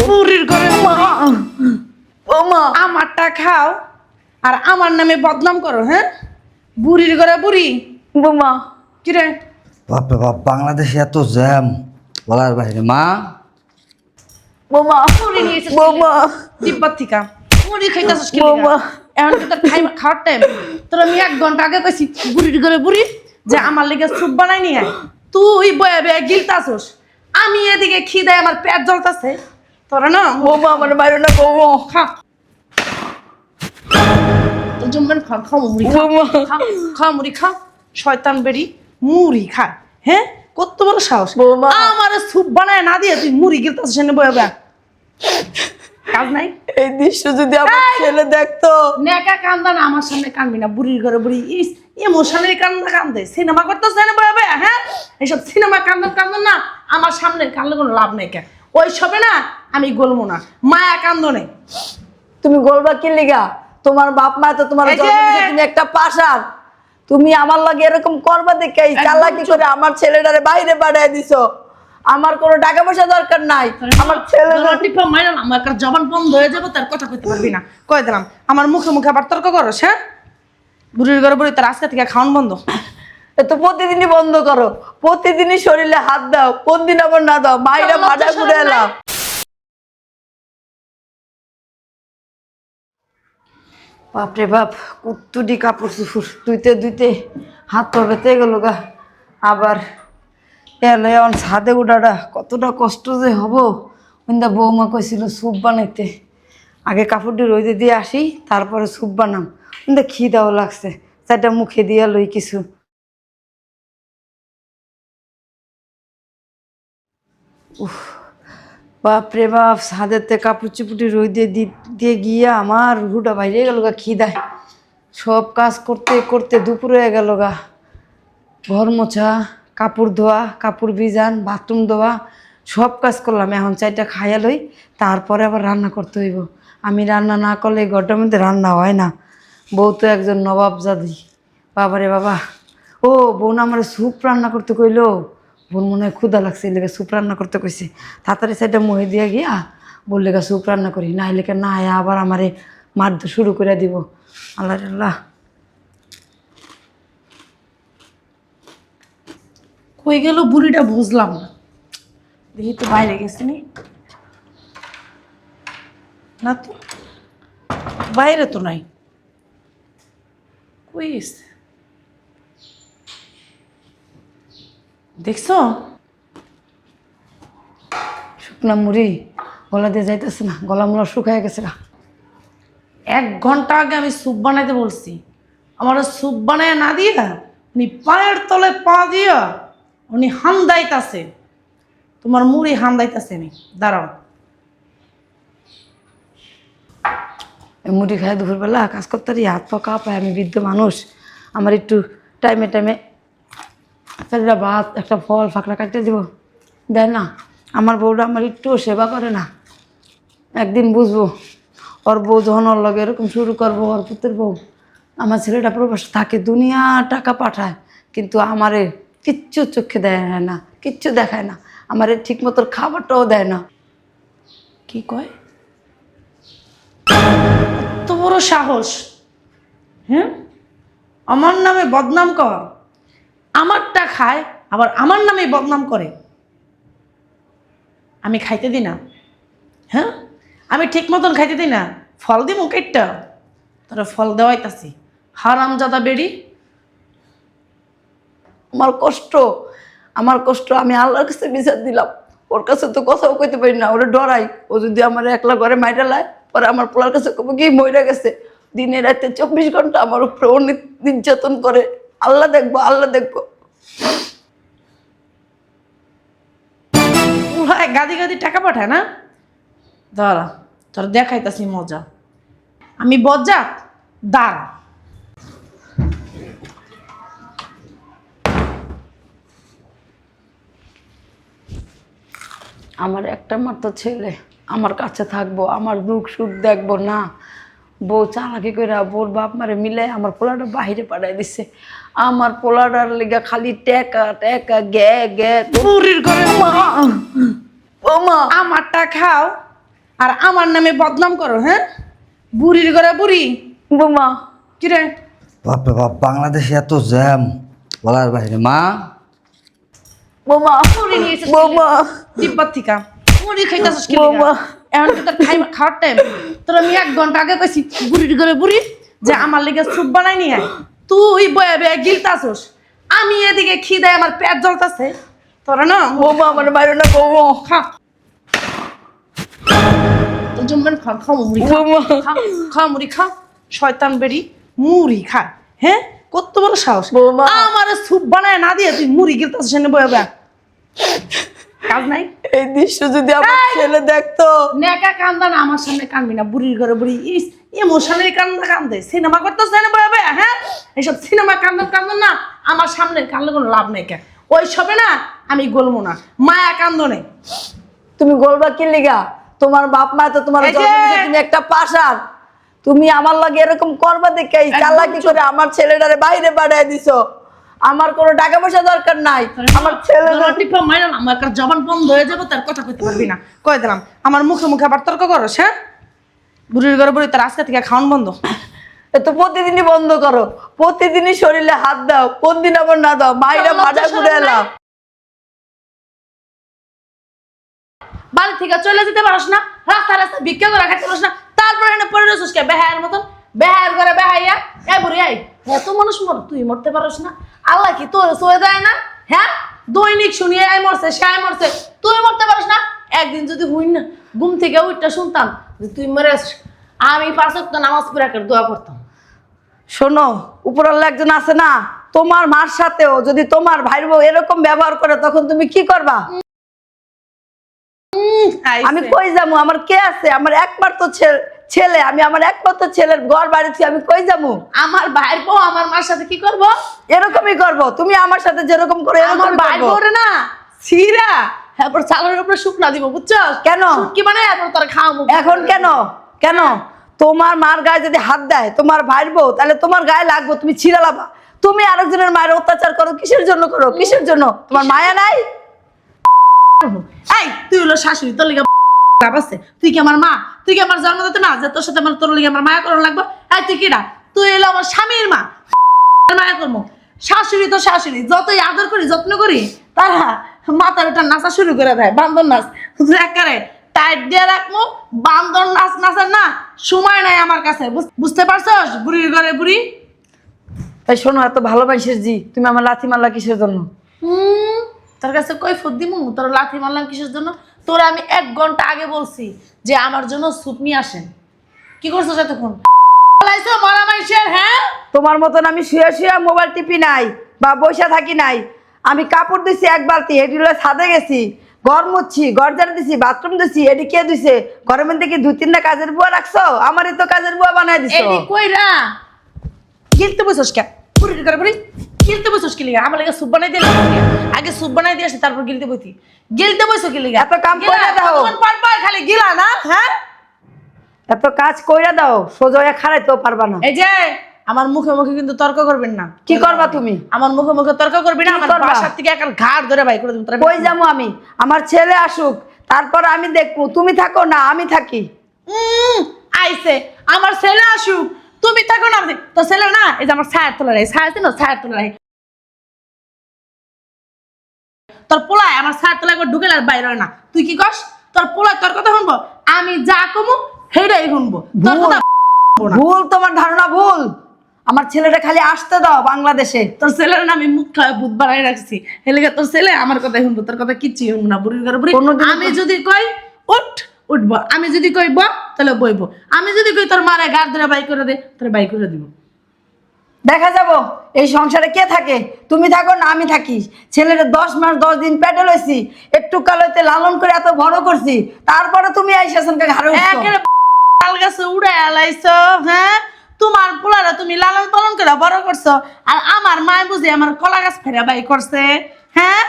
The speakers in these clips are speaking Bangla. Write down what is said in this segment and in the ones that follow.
বুড়ির ঘরে ওমা আমারটা খাও আর আমার নামে বদনাম করো। হ্যাঁ, বুড়ির ঘরে বুড়ি বোমা কি রে? বাপরে বাপ, বাংলাদেশে এত জ্যাম বলার বাইরে। মা, বোমা বুড়ি নিয়েছে বোমা তিব্বত থেকে বুড়ি খাইতাছস কি লাগা? এখন কি তোর খাওয়ার টাইম? তোর আমি 1 ঘন্টা আগে কইছি বুড়ির ঘরে বুড়ি যে আমার লেগে স্যুপ বানাই নিয়ে আয়, তুই বয়ে বয়ে গিলতাছস। আমি এদিকে খিদায় আমার পেট জ্বলতাছে। তোরা না বোমা আমার বাইরে না বোমা খা জম্মেন খা খা মুড়ি খা খা মুড়ি খা শয়তান বেরি মুড়ি খা। হ্যাঁ, কত বড় সাহস আমার স্যুপ বানায় না দিয়ে তুই মুড়ি গিলতাছস এনে বয়ে বয়ে। কাজ নাই? এই দৃশ্য যদি আমার ছেলে দেখতো। নেকা কান্দা না, আমার সামনে কান্দবি না। বুড়ির ঘরে বুড়ি ইস ইমোশনালি কান্দা কান্দে সিনেমা করতেছে না বয়ে বয়ে। হ্যাঁ, এইসব সিনেমা কান্দন না, আমার সামনে কান্দলে কোনো লাভ নাই। কে ওই সবে না আমি গলবো না, মায়া কান্দনে। তুমি গলবা কি লিগা? তোমার বাপ মা তো তোমার জন্ম দিয়েছে, তুমি একটা পাশার। তুমি আমার লাগে এরকম করবা দেখে চালাকি করে আমার ছেলেটারে বাইরে পাঠিয়ে দিছো। আমার কোনো টাকা পয়সা দরকার নাই, আমার ছেলে টিপা মাইরা না, আমার জবান বন্ধ হয়ে যাবে, তার কথা কইতে পারবি না। কই দিলাম আমার মুখে মুখে আবার তর্ক করস। হ্যাঁ, বুড়ির ঘরে বুড়ি, তার আজকে থেকে খাওয়ান বন্ধ। তো প্রতিদিনই বন্ধ করো, প্রতিদিনই শরীরে হাত দাও, কোন দিন আবার না দাও, মাইরা ভাড়া ঘুরে এলাম। বাপরে বাপ, কুত্তুটি কাপড় চুপুর ধুইতে ধুইতে হাত পা বেতে গেল গা। আবার এলে এখন ছাদে উঠাটা কতটা কষ্ট যে হবো। কিন্তু বৌমা কইছিল স্যুপ বানাইতে, আগে কাপড়টি রইতে দিয়ে আসি তারপরে স্যুপ বানাম। কিন্তু খিদাও লাগছে, সেটা মুখে দিয়া লই কিছু। উফ, বাপরে বাপ, ছাদেতে কাপড় চুপুটি রই দিয়ে গিয়া আমার রুটা বাইরে গেল গা খিদায়। সব কাজ করতে করতে দুপুর হয়ে গেল গা। ঘর মোছা, কাপড় ধোয়া, কাপড় ভিজান, বাথরুম ধোয়া, সব কাজ করলাম। এখন চাইটা খাইয়া লই, তারপরে আবার রান্না করতে হইব। আমি রান্না না করলে এই ঘরটার মধ্যে রান্না হয় না। বউ তো একজন নবাবজাদি। বাবারে বাবা, ও বোন আমার স্যুপ রান্না করতে কইলো। বোন মনে হয় ক্ষুদা লাগছে, লেগে স্যুপ রান্না করতে কইছে। তাড়াতাড়ি সাইডটা মহে দিয়া গিয়া বললে গা স্যুপ রান্না করি, না হলে না আবার আমারে মারধর শুরু করে দিব। আল্লাহ আল্লাহ, কই গেল বুড়িটা বুঝলাম না। দেখি তো বাইরে গেছে নি, না তো বাইরে তো নাই। কই গেছে দেখছো? শুকনা মুড়ি গলা দিয়ে যাইতেছে না, গলা মোলা শুকায় গেছে গা। 1 ঘন্টা আগে আমি স্যুপ বানাইতে বলছি, আমার স্যুপ বানায় না দিয়া উনি পায়ের তলে পা দিয়া উনি হান্দাইতাছে। তোমার মুড়ি হান্দাইতাছে। আমি দাঁড়াও, মুড়ি খায় দুপুরবেলা কাজ করতে হাত পা কাঁপায়। আমি বৃদ্ধ মানুষ, আমার একটু টাইমে টাইমে একটা ভাত একটা ফল ফাঁকড়া কাটতে দিব দেয় না। আমার বউটা আমার একটু সেবা করে না। একদিন বুঝবো, ওর বউ যখন ওর লগে এরকম শুরু করবো, ওর পুত্রের বউ। আমার ছেলেটা প্রবাস থাকে, দুনিয়া টাকা পাঠায়, কিন্তু আমারে কিচ্ছু চোখে দেয় না, কিচ্ছু দেখায় না। আমারে ঠিক মতো খাবারটাও দেয় না। কি কয়? এত বড় সাহস! হ্যাঁ, আমার নামে বদনাম কর। আমারটা খায় আবার আমার নামে বদনাম করে। আমি খাইতে দিই না? হ্যাঁ, আমি ঠিক মতন খাইতে দিই না? ফল দি মুখেরটা তোরা ফল দেওয়াইতাছি। হারামজাদা বেড়ি। আমার কষ্ট আমি আল্লাহর কাছে বিচার দিলাম। ওর কাছে তো কথাও কইতে পারি না, ওরা ডরাই। ও যদি আমার একলা ঘরে মাইরা লায়, পরে আমার পোলার কাছে কবে কি মইরা গেছে। দিনে রাতে 24 ঘন্টা আমার উপরে ও নির্যাতন করে। আল্লাহ দেখবো, আল্লাহ দেখবো। গাদি গাদি টাকা পাঠায় না? দাঁড়া, তোর দেখাইতাছি মজা। আমি বজ্জা, দাঁড়া। আমার একটা মাত্র ছেলে, আমার কাছে থাকবো, আমার দুঃখ সুখ দেখবো না। বউ চালাকি করে বউর বাপ মারে মিলে আমার পোলাটা বাহিরে পাঠাই দিছে। আমার পোলাটার লেগা খালি টেকা টেকা গে গে। বুড়ির ঘরে বৌমা আমারটা খাও আর আমার নামে বদনাম করো। হ্যাঁ, বুড়ির ঘরে বুড়ি। বৌমা কিরে বাপরে বাপ, বাংলাদেশে এত জ্যাম বলার বাইরে। মা, বৌমা মুড়ি নিয়েছিস বৌমা তিব্বত থেকে মুড়ি খাইতেছিস কি বৌমা। এখন কি তোর খাওয়ার টাইম? তোর আমি 1 ঘন্টা আগে কইছি বুড়ির ঘরে বুড়ি যে আমার লেগে স্যুপ বানাই নিয়ে আয়। তুই বয়ে বয়ে গিলতাছস, আমি এদিকে খিদায় আমার পেট জ্বলতাছে। তোরা না বৌমা আমার বাইরে না বৌমা। খা তোর জন্য খাও মুড়ি খা। বৌমা খা মুড়ি খা, শয়তান বেরি মুড়ি খা। হ্যাঁ, কত বড় সাহস! বৌমা। আমার স্যুপ বানায় না দিয়ে তুই মুড়ি গিলতাছস এনে বয়ে বয়ে। কাজ নাই? এই দৃশ্য যদি আমার ছেলে দেখতো। নেকা কান্দা না, আমার সামনে কানবি না। বুড়ির ঘরে বুড়ি ইমোশনালি কান্দে সিনেমা করতেছে না বয়ে বয়ে। হ্যাঁ, এইসব সিনেমা কান্দন না, আমার সামনে কান্দলে কোনো লাভ নেই। কেন ওই সবে না আমি গলবো না, মায়া কান্দনে। তুমি গলবা কি লিগা? তোমার বাপ মা তো তোমার এই যে- জন্ম দিয়েছে, তুমি একটা পাশার। তুমি আমার লগে এরকম করবা দেখে এই চালাকি করে আমার ছেলেটারে বাইরে পাঠিয়ে দিছো। আমার কোনো টাকা পয়সা দরকার নাই, আমার ছেলে আমার একটা জবান বন্ধ হয়ে যাবে, তার কথা কইতে পারবি না। কয়ে দিলাম, আমার মুখে মুখে আবার তর্ক করস। হ্যাঁ, বুড়ির ঘরে বুড়ি তার আজকে থেকে খাওয়ান বন্ধ। তো প্রতিদিনই বন্ধ করো, প্রতিদিনই শরীরে হাত দাও, কোন দিন আবার না দাও। মাইরা ভাড়া ঘুরে এলাম। বাড়ি থেকে চলে যেতে পারস না, রাস্তায় রাস্তায় ভিক্ষা করে খাইতে পারস না, তারপরে এনে পড়ে রয়েছিস কে বেহায়ের মতন। বেহায়ের ঘরে বেহাইয়া এই বুড়ি আই, এত মানুষ মর, তুই মরতে পারস না? আল্লাহ কি তোর সয়ে দেয় না? হ্যাঁ, দৈনিক শুনিয়ে আই মরছে, সে আই মরছে, তুই মরতে পারস না? একদিন যদি হুই না ঘুম থেকে উঠটা শুনতাম যে তুই মরে আসিস, আমি 5 ওয়াক্ত নামাজ পড়ে একটা দোয়া করতাম। শোনো, উপরাল্লা একজন আছে না, তোমার মার সাথেও যদি তোমার ভাই বউ এরকম ব্যবহার করে, তখন তুমি কি করবা? আমি কই যাবো? আমার কে আছে? আমার একমাত্র ছেলে, আমি আমার একমাত্র ছেলের ঘর বাড়িছি, আমি কই যাবো? আমার ভাইয়ের বউ আমার মার সাথে কি করব? এরকমই করবো। তুমি আমার সাথে যেরকম করে আমার এরকমই ভাই করবো। করে না সিরা, তারপর চালের উপরে শুকনা দিব, বুঝছস? কেন? কি মানে এরপর তোর খাওয়াবো। এখন কেন কেন তোমার মার গায়ে যদি হাত দেয় তোমার ভাইয়ের বউ, তাহলে তোমার গায়ে লাগবো, তুমি ছিঁড়ে লাবা। তুমি আরেকজনের মায়ের অত্যাচার করো, কিসের জন্য করো? কিসের জন্য? তোমার মায়া নাই? এই তুই হলো শাশুড়ি, তোর লিগা লাভ আছে? তুই কি আমার মা? তুই কি আমার জন্মদাতা না যে তোর সাথে আমার তোর লিগা আমার মায়া করানো লাগবে? এই তুই কিডা? তুই হলো আমার স্বামীর মা, মায়া করবো। শাশুড়ি তো শাশুড়ি, যতই আদর করি যত্ন করি, তারা মাথার ওটা নাচা শুরু করে দেয়, বান্দর নাচ। একারে টাইট দিয়ে রাখবো, বান্দর নাচ নাচের না সময় নাই আমার কাছে। বুঝতে পারছস বুড়ির ঘরে বুড়ি? তাই শোনো, এত ভালোবাসিস জি, তুমি আমার লাথি মারলা কিসের জন্য? তোর কাছে কই দিমু? তোর লাথি মারলাম কিসের জন্য? তোর আমি 1 ঘন্টা আগে বলছি যে আমার জন্য স্যুপ নিয়ে আসেন। কি করছো এতক্ষণ? মরা মানুষের। হ্যাঁ, তোমার মতন আমি শুয়ে শুয়ে মোবাইল টিপি নাই বা বসে থাকি নাই। আমি কাপড় দিছি 1 বালতি, এডিগুলো ছাদে গেছি, ঘর মুছছি, ঘর ঝাড়ু দিছি, বাথরুম দিছি, এডি কে দিছে? ঘরের মধ্যে কি 2-3টা কাজের বুয়া রাখছো? আমারই তো কাজের বুয়া বানাই দিছো। এডি কইরা গিলতে বসছস কে? বুড়ির ঘরে বুড়ি গিলতে বসছস কি লিগা? আমার লাগা স্যুপ বানাই দিলি, আগে স্যুপ বানাই দিয়ে আসি তারপর গিলতে বইতি। গিলতে বসছো কি লিগা? এত কাম কইরা দাও। পর খালি গিলা না। হ্যাঁ, এত কাজ কইরা দাও, সোজা হয়ে খাড়াইতেও পারবা না। এই যে আমার মুখে মুখে কিন্তু তর্ক করবেন না। কি করবা তুমি? আমার মুখে মুখে তর্ক করবি না, কি আমার করবা? বাসার থেকে একার ঘাড় ধরে বাই করে দেব। কই যাবো আমি? আমার ছেলে আসুক, তারপর আমি দেখবো। তুমি থাকো না আমি থাকি। আইছে আমার ছেলে আসুক, তুমি থাকো না। তো ছেলে না, এই যে আমার ছায়ার তোলা রে, ছায়া আছে না, ছায়ার তোলা রে। তোর পোলায় আমার ছায়ার তোলা একবার ঢুকে আর বাইরে হয় না। তুই কি কস? তোর পোলায় তোর কথা শুনবো? আমি যা কমু সেইটাই শুনবো, তোর কথা শুনবো না। ভুল, তোমার ধারণা ভুল। আমার ছেলেটা খালি আসতে দাও বাংলাদেশে। তোর ছেলের না আমি মুখ খাওয়া ভূত বানাই রাখছি, হেলেগে তোর ছেলে আমার কথা শুনবো, তোর কথা কিচ্ছু শুনবো না। বুড়ির ঘরে বুড়ি, কোনোদিনও আমি যদি কই উঠ উঠবো, আমি যদি কই ব তাহলে বইবো, আমি যদি কই তোর মারে গাড় ধরে বাই করে দে তোর বাই করে দিব। দেখা যাবো এই সংসারে কে থাকে, তুমি থাকো না আমি থাকি। ছেলের 10 মাস 10 দিন পেটে লইছি, একটু কালতে লালন করে এত বড় করছি, তারপরে তুমি আইসাছনকে ঘাড়ে উঠছো। একেবারে তাল গাছে উড়ে আলাইছো। হ্যাঁ, তোমার পোলারা তুমি লালন পালন করে বড় করছো, আর আমার মায় বুঝি আমার কলা গাছ ফেরা বাই করছে। হ্যাঁ,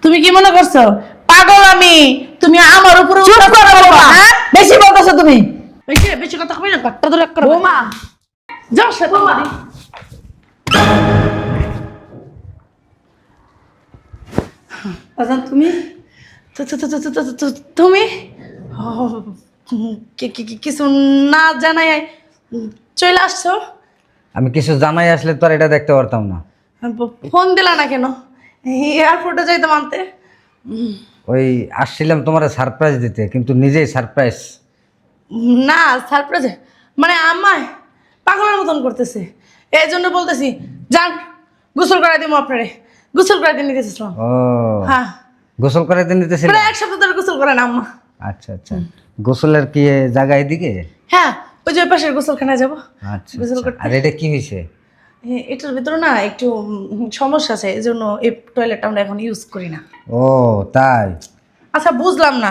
তুমি কি মনে করছো পাগল আমি? তুমি আমার উপরে চুপ করো বাবা, হ্যাঁ? বেশি বলতেছো তুমি। বেশি বেশি কথা কবি না, ঘরটা ধরে একটা বৌমা যাও সে বৌমা। বাজান তুমি তুমি কিছু না জানাই চলে আসছো? আমি কিছু জানাই আসলে তো আর এটা দেখতে পারতাম না। ফোন দিলা না কেন? এয়ারপোর্টে যাইতে মানতে। ওই আসছিলাম তোমার সারপ্রাইজ দিতে, কিন্তু নিজেই সারপ্রাইজ। না সারপ্রাইজ মানে আমায় পাগলের মতন করতেছে, এই জন্য বলতেছি যান গোসল করাই দিব আপনারে। গোসল করাই দিয়ে নিতেছিলাম। ও হ্যাঁ, গোসল করাইতে নিতেছিল? প্রায় 1 সপ্তাহ ধরে গোসল করে না আম্মা। আচ্ছা আচ্ছা, গোসলের কি জায়গা এদিকে? হ্যাঁ, ওই যে পাশের গোসলখানায় যাবো আচ্ছা গোসল আচ্ছা। করতে। আর এটা কি হয়েছে? এটার ভিতরে না একটু সমস্যা আছে, এই জন্য এই টয়লেটটা আমরা এখন ইউজ করি না। ও তাই? আচ্ছা বুঝলাম না,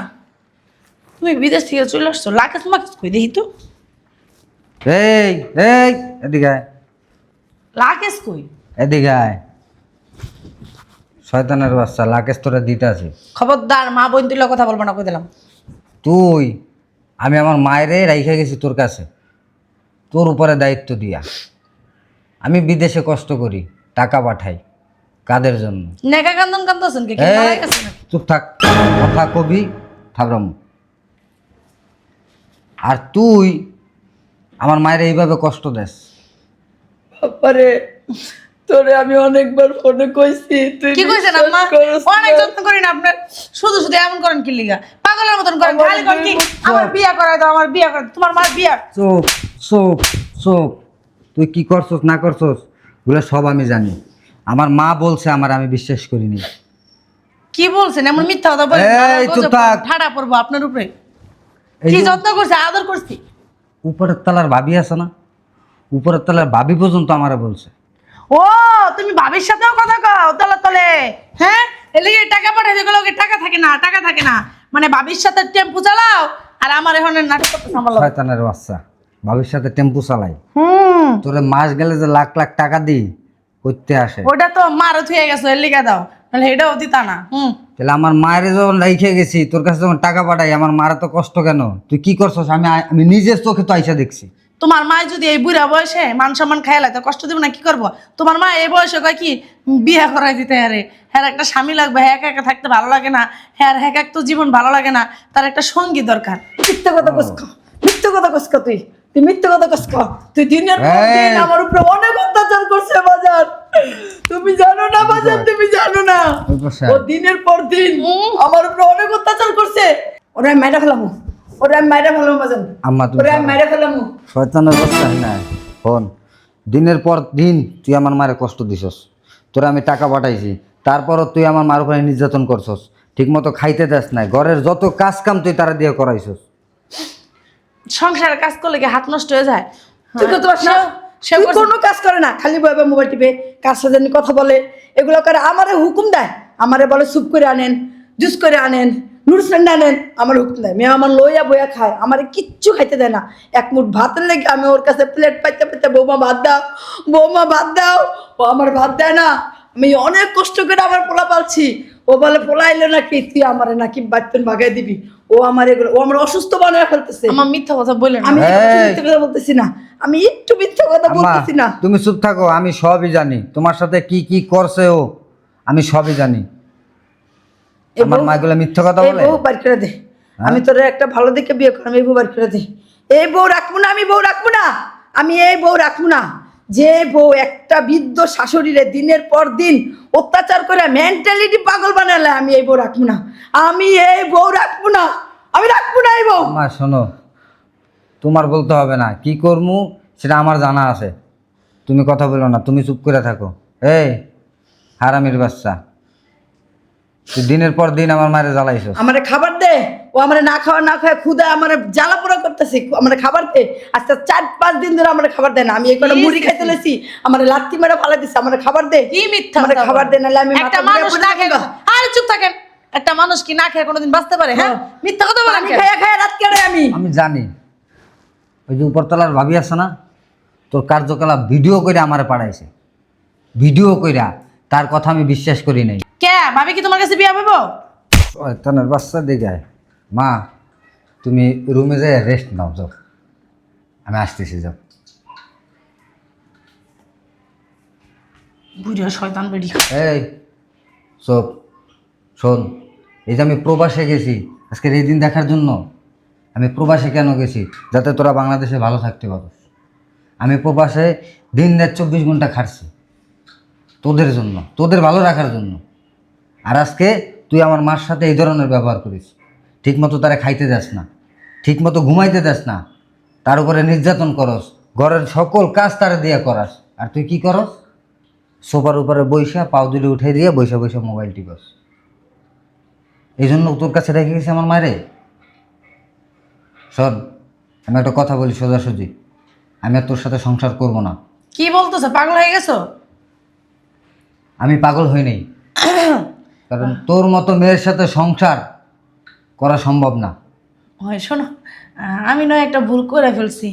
তুমি বিদেশ থেকে চলে আসছো, লাকেশ মাকেশ কই দেখি তো। এই এই এদিকে আয়, লাকেশ কই? এদিকে আয়। শয়তানের বাচ্চা, লাকেশ তোরা দিতে আছে। খবরদার মা বোন তুলে কথা বলবো না, কই দিলাম। তুই, আমি আমার মায়েরে রাইখা গেছি তোর কাছে, তোর উপরে দায়িত্ব দিয়া। আমি বিদেশে কষ্ট করি, টাকা পাঠাই, কাদের জন্য? নেকা কান্দন কান্দছেন কি? এই, মারা গেছে নাকি? চুপ থাক, কথা কবি থাকরাম। আর তুই আমার মায়ের এইভাবে কষ্ট দেস? বাবারে তোরে আমি অনেকবার ফোনে কইছি, তুই কি কইছেন আম্মা? অনেক যত্ন করি না আপনার, শুধু শুধু এমন করেন কি লিগা? পাগলের মতন করেন, খালি করেন কি আমার বিয়া করাই দাও, আমার বিয়া করাই দাও। তোমার মার বিয়া। চোপ চোপ চোপ, তুই কি করছস না করছস ওগুলো সব আমি জানি। আমার মা বলছে, আমার আমি বিশ্বাস করিনি। কি বলছেন? এমন মিথ্যা কথা বলেন এই, চুপ থাক। ঠাড়া পড়বো আপনার উপরে। এই কি যে যত্ন করছে, আদর করছি। উপরের তলার ভাবি আছে না, উপরের তলার ভাবি পর্যন্ত আমারে বলছে। ও তুমি ভাবির সাথেও কথা কও তলে তলে? হ্যাঁ, এলিগে টাকা পাঠাই দিগুলো, টাকা থাকে না, টাকা থাকে না মানে ভাবির সাথে টেম্পু চালাও আর আমার এখন নাটক করতে সামলাও। শয়তানের বাচ্চা, ভাবির সাথে টেম্পু চালাই। হুম, তোরে মাস গেলে যে লাখ লাখ টাকা দিই করতে আসে, ওটা তো মারও থুয়ে গেছো, এলিগা দাও, তাহলে এটাও দিতা না। তাহলে আমার মায়ের যখন রাইখে গেছি তোর কাছে যখন টাকা পাঠাই, আমার মার তো কষ্ট কেন? তুই কি করছস? আমি নিজের চোখে তো আইসা দেখছি। তোমার মা যদি এই বুড়া বয়সে মান সম্মান খাইলে তো কষ্ট দিব না, কি করবো? তোমার মা এই বয়সে কয় কি বিয়ে করাই দিতে হারে, হ্যাঁ একটা স্বামী লাগবে, হ্যাঁ একা একা থাকতে ভালো লাগে না, হ্যাঁ এক তো জীবন ভালো লাগে না, তার একটা সঙ্গী দরকার। মিথ্যে কথা কসক, মিথ্যে কথা কসক, তুই মিথ্যে কথা কসক। তুই দিনের পর দিন এই। আমার উপরে অনেক অত্যাচার করছে বাজার, তুমি জানো না বাজার, তুমি জানো না। ওই পাশে। ও দিনের পর দিন আমার উপরে অনেক অত্যাচার করছে। ওরা আমি মাইরা ফেলামু, ওরা আমি মাইরা ফেলামু বাজার, আম্মা তুমি ওরা আমি মাইরা ফেলামু। শয়তানের বাচ্চা না হন। দিনের পর দিন তুই আমার মারে কষ্ট দিছস, তোরা আমি টাকা পাঠাইছি, তারপরও তুই আমার মার উপরে নির্যাতন করছস। ঠিক মতো খাইতে দেস নাই, ঘরের যত কাজ কাম তুই তারা দিয়ে করাইছস। সংসারের কাজ করলে কি হাত নষ্ট হয়ে যায়? তুই কত বাস না, সে তুই কোনো কাজ করে না, খালি বইবে মোবাইল টিপে, কার সাথে জানি কথা বলে, এগুলো করে। আমারে হুকুম দেয়, আমারে বলে স্যুপ করে আনেন, জুস করে আনেন, নুডলস আনেন, আমার হুকুম দেয়। মেয়ে আমার লইয়া বইয়া খায়, আমারে কিচ্ছু খাইতে দেয় না। এক মুঠ ভাতের লেগে আমি ওর কাছে প্লেট পাইতে পাইতে, বৌমা ভাত দাও, বৌমা ভাত দাও, ও আমার ভাত দেয় না। আমি অনেক কষ্ট করে আমার পোলা পালছি, ও বলে পোলা এলো নাকি তুই আমারে নাকি বাচ্চন ভাগাই দিবি। ও আমার এগুলো, ও আমার অসুস্থ বানায় ফেলতেছে। আমার মিথ্যা কথা বললেন না। আমি এই। মিথ্যে কথা বলতেছি না, আমি একটু মিথ্যে কথা আম্মা বলতেছি না। তুমি চুপ থাকো, আমি সবই জানি তোমার সাথে কি কি করছে ও, আমি সবই জানি। এই আমার বউ- মা এগুলো মিথ্যা কথা এই বলে? বউ বাড়ি করে দে, আমি তোর একটা ভালো দেখে বিয়ে করলাম, এই বউ বাড়ি করে দে। এই বউ রাখবো না, আমি বউ রাখবো না, আমি এই বউ রাখবো না। যে বউ একটা বৃদ্ধ শাশুড়িরে দিনের পর দিন অত্যাচার করে মেন্টালিটি পাগল বানালে, আমি এই বউ রাখবো না, আমি এই বউ রাখবো না, আমি রাখবো না এই বউ। মা শোনো, তোমার বলতে হবে না, কি করমু সেটা আমার জানা আছে। তুমি কথা বলো না, তুমি চুপ করে থাকো। এই হারামির বাচ্চা, তুই দিনের পর দিন আমার মায়ের জ্বালাইছ। আমারে খাবার দে, ও আমারে না খাওয়া না খাওয়া ক্ষুদা আমারে জ্বালা পোড়া করতেছি, আমারে খাবার দে। আজকে 4-5 দিন ধরে আমারে খাবার দেয় না, আমি এই কটা মুড়ি খাইতে লেছি, আমারে লাত্তি মেরে ফালাই দিছে, আমারে খাবার দে। কি মিথ্যা আমারে কথা খাবার বলে? দে, নাহলে আমি একটা মাথা মানুষ ঘুরে না পড়ে খেয়ে, যাবো। আরে চুপ থাকেন, একটা মানুষ কি না খেয়ে কোনোদিন বাঁচতে পারে? হ্যাঁ, মিথ্যা কথা বলেন আমি কেন? খাইয়া খাইয়া রাত কেড়ে আমি। আমি জানি, ওই যে উপরতলার ভাবি আছে না, তোর কার্যকলাপ ভিডিও করে আমারে পাঠাইছে, ভিডিও কইরা। তার কথা আমি বিশ্বাস করি নাই। কে ভাবি কি তোমার কাছে বিয়া পাবো? শয়তানের বাচ্চা দেখায়। মা তুমি রুমে যাই রেস্ট নাও, যাও আমি আসতেছি, যাও। বুড়িয়া শয়তান বেড়ি। এই সব শোন, এই যে আমি প্রবাসে গেছি আজকের এই দিন দেখার জন্য। আমি প্রবাসে কেন গেছি? যাতে তোরা বাংলাদেশে ভালো থাকতে পারো। আমি প্রবাসে দিন রাত 24 ঘন্টা খাটছি তোদের জন্য, তোদের ভালো রাখার জন্য। আর আজকে তুই আমার মার সাথে এই ধরনের ব্যবহার করিস। ঠিকমতো তারা খাইতে যাস না, ঠিকমতো ঘুমাইতে যাস না, তার উপরে নির্যাতন করস, ঘরের সকল কাজ তারা দিয়ে করাস। আর তুই কি করস? সোফার উপরে বইসা পাও দিলে উঠে দিয়ে বইসা বইসা মোবাইল টিপস। এই জন্য তোর কাছে রেখে গেছি আমার মায়েরে। শোন, আমি একটা কথা বলি সোজাসুজি, আমি আর তোর সাথে সংসার করব না। কি বলতেছো, পাগল হয়ে গেছো? আমি পাগল হই নাই, কারণ তোর মতো মেয়ের সাথে সংসার করা সম্ভব না। হয় শোনো, আমি নয় একটা ভুল করে ফেলছি।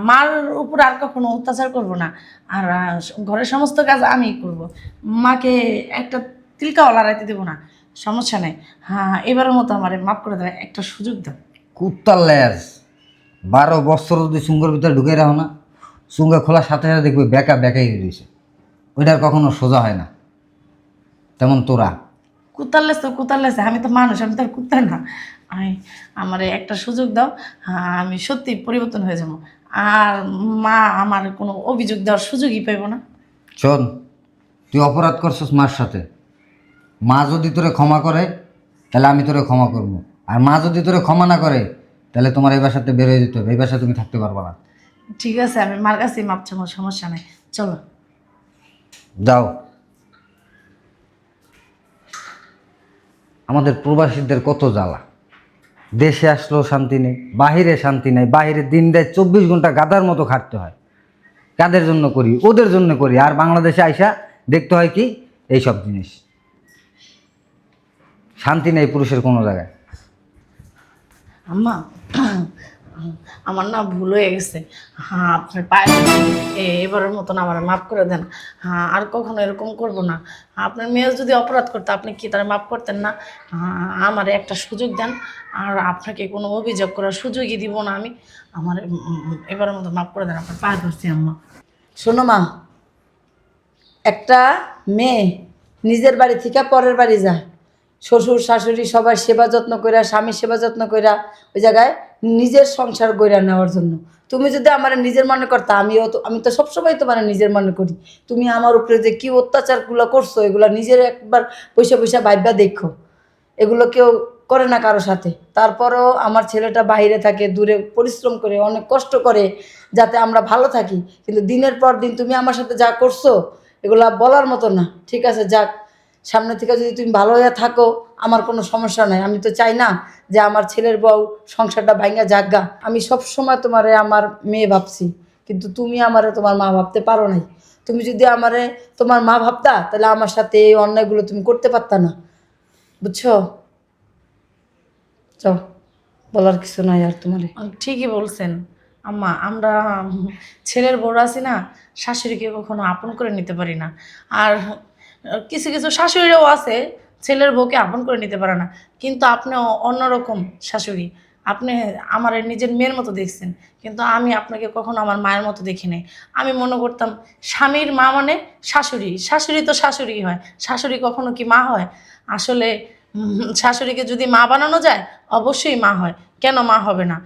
মার উপর আর কখনো অত্যাচার করব না। আর ঘরের সমস্ত কাজ আমিই করব। মাকে একটা তিলকাও লড়াইতে দেবো না। সমস্যা নেই। হ্যাঁ, এবারের মতো আমার মাফ করে দেবে, একটা সুযোগ দাও। কুত্তার লেজ 12 বছর যদি চুঙ্গের ভিতরে ঢুকে রাখো না, চুঙ্গা খোলার সাথে সাথে দেখবে বেকা বেকাই রয়েছে। ওইটার কখনো সোজা হয় না। তেমন তোরা কুত্তার লেছে তো কুত্তার লেছে, আমি তো মানুষ, আমি তো আর কুত্তা না। আমি আমার একটা সুযোগ দাও, আমি সত্যি পরিবর্তন হয়ে যাবো। আর মা আমার কোনো অভিযোগ দেওয়ার সুযোগই পাইব না। শোন, তুই অপরাধ করছিস মার সাথে। মা যদি তোরে ক্ষমা করে তাহলে আমি তোরে ক্ষমা করব। আর মা যদি তোরে ক্ষমা না করে তাহলে তোমার এই বাসাতে বের হয়ে যেতে হবে। এই বাসায় তুমি থাকতে পারবে না। ঠিক আছে, আমি মার কাছেই মাপ চাবো, সমস্যা নেই, চলো। যাও। আমাদের প্রবাসীদের কত জ্বালা, দেশে আসলেও শান্তি নেই, বাহিরে শান্তি নেই। বাহিরে দিন রাত 24 ঘন্টা গাধার মতো খাটতে হয়। কাদের জন্য করি? ওদের জন্য করি। আর বাংলাদেশে আইসা দেখতে হয় কি এইসব জিনিস। শান্তি নেই পুরুষের কোনো জায়গায়। আম্মা, আমার না ভুল হয়ে গেছে। হ্যাঁ, আপনার পায়ে ধরি, এবারের মতন আমার মাফ করে দেন। হ্যাঁ, আর কখনো এরকম করব না। আপনার মেয়ে যদি অপরাধ করতো, আপনি কি তারা মাফ করতেন না? আমার একটা সুযোগ দেন। আর আপনাকে কোনো অভিযোগ করার সুযোগই দিব না আমি। আমার এবারের মতো মাফ করে দেন, আপনার পায়ে ধরছি আম্মা। শোনো মা, একটা মেয়ে নিজের বাড়ি থেকে পরের বাড়ি যায়, শ্বশুর শাশুড়ি সবাই সেবা যত্ন কইরা, স্বামীর সেবা যত্ন কইরা ওই জায়গায় নিজের সংসার গইরা নেওয়ার জন্য। তুমি যদি আমার নিজের মনে করতা, আমি তো সবসময় তোমার নিজের মনে করি। তুমি আমার উপরে যে কি অত্যাচারগুলো করছো, এগুলো নিজের একবার পয়সা পয়সা ভাইবা দেখো। এগুলো কেউ করে না কারো সাথে। তারপরেও আমার ছেলেটা বাইরে থাকে, দূরে পরিশ্রম করে, অনেক কষ্ট করে যাতে আমরা ভালো থাকি। কিন্তু দিনের পর দিন তুমি আমার সাথে যা করছো, এগুলা বলার মতো না। ঠিক আছে, যাক, সামনে থেকে যদি তুমি ভালো হয়ে থাকো আমার কোনো সমস্যা নাই। আমি তো চাই না যে আমার ছেলের বউ সংসারটা ভাঙ্গা জাগা। আমি সব সময় তোমারে আমার মেয়ে ভাবছি, কিন্তু তুমি আমারে তোমার মা ভাবতে পারো নাই। তুমি যদি আমারে তোমার মা ভাবতা তাহলে আমার সাথে এই অন্যায়গুলো তুমি করতে পারতা না, বুঝছো? চল, বলার কিছু নাই আর তোমারে। ঠিকই বলছেন আম্মা, আমরা ছেলের বড় আছি না, শাশুড়িকে কখনো আপন করে নিতে পারি না। আর কিছু কিছু শাশুড়িরাও আছে ছেলের বউকে আপন করে নিতে পারে না। কিন্তু আপনি অন্যরকম শাশুড়ি। আপনি আমার নিজের মেয়ের মতো দেখছেন, কিন্তু আমি আপনাকে কখনো আমার মায়ের মতো দেখি নাই। আমি মনে করতাম স্বামীর মা মানে শাশুড়ি, শাশুড়ি তো শাশুড়ি হয়, শাশুড়ি কখনো কি মা হয়? আসলে শাশুড়িকে যদি মা বানানো যায় অবশ্যই মা হয়, কেন মা হবে না?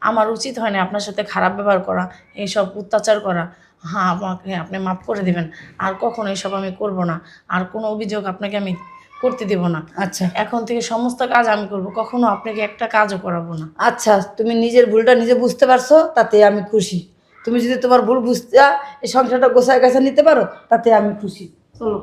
আমার উচিত হয় না আপনার সাথে খারাপ ব্যবহার করা, এইসব অত্যাচার করা। হ্যাঁ, আমাকে আপনি মাফ করে দেবেন। আর কখনো এইসব আমি করব না। আর কোনো অভিযোগ আপনাকে আমি করতে দেব না। আচ্ছা এখন থেকে সমস্ত কাজ আমি করব, কখনো আপনাকে একটা কাজও করাবো না। আচ্ছা, তুমি নিজের ভুলটা নিজে বুঝতে পারছো, তাতে আমি খুশি। তুমি যদি তোমার ভুল বুঝতে এই সংসারটা গোছায় গাছা নিতে পারো, তাতে আমি খুশি। চলো।